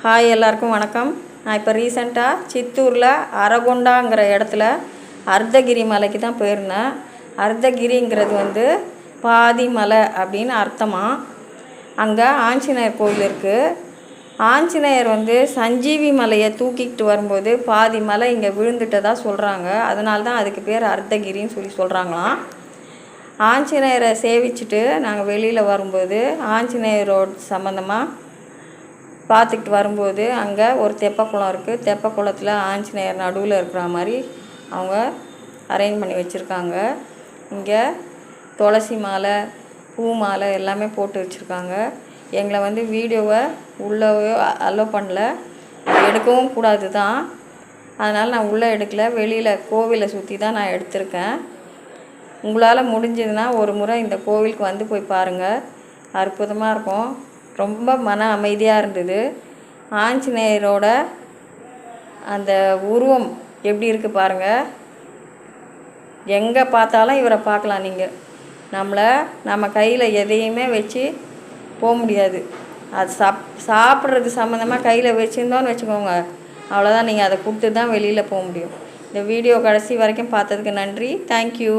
Hi எல்லாருக்கும் வணக்கம். நான் இப்போ ரீசெண்டாக சித்தூரில் அரகொண்டாங்கிற இடத்துல அர்த்தகிரி மலைக்கு தான் போயிருந்தேன். அர்த்தகிரிங்கிறது பாதி மலை அப்படின்னு அர்த்தமாக. அங்கே ஆஞ்சநேயர் கோயில் இருக்குது. ஆஞ்சநேயர் சஞ்சீவி மலையை தூக்கிக்கிட்டு வரும்போது பாதி மலை இங்கே விழுந்துட்டதாக சொல்கிறாங்க. அதனால தான் அதுக்கு பேர் அர்த்தகிரின்னு சொல்கிறாங்களாம். ஆஞ்சநேயரை சேவிச்சுட்டு நாங்கள் வெளியில் வரும்போது ஆஞ்சநேயரோட சம்மந்தமாக பார்த்துக்கிட்டு வரும்போது அங்கே ஒரு தெப்பக்குளம் இருக்குது. தெப்பக்குளத்தில் ஆஞ்சநேயர் நடுவில் இருக்கிற மாதிரி அவங்க அரேஞ்ச் பண்ணி வச்சுருக்காங்க. இங்கே துளசி மாலை, பூ மாலை எல்லாமே போட்டு வச்சுருக்காங்க. எங்களை வீடியோவை உள்ளவே அலோவ் பண்ணல, எடுக்கவும் கூடாது தான். அதனால் நான் உள்ளே எடுக்கலை, வெளியில் கோவிலை சுற்றி தான் நான் எடுத்திருக்கேன். உங்களால் முடிஞ்சதுன்னா ஒரு முறை இந்த கோவிலுக்கு போய் பாருங்கள். அற்புதமாக இருக்கும். ரொம்ப மன அமைதியாக இருந்தது. ஆஞ்சநேயரோட அந்த உருவம் எப்படி இருக்குது பாருங்கள். எங்கே பார்த்தாலும் இவரை பார்க்கலாம். நீங்கள் நம்ம கையில் எதையுமே வச்சு போக முடியாது. அது சாப்பிட்றது சம்மந்தமாக கையில் வச்சுருந்தோன்னு வச்சுக்கோங்க, அவ்வளோதான். நீங்கள் அதை கொடுத்து தான் வெளியில் போக முடியும். இந்த வீடியோ கடைசி வரைக்கும் பார்த்ததுக்கு நன்றி. தேங்க்யூ.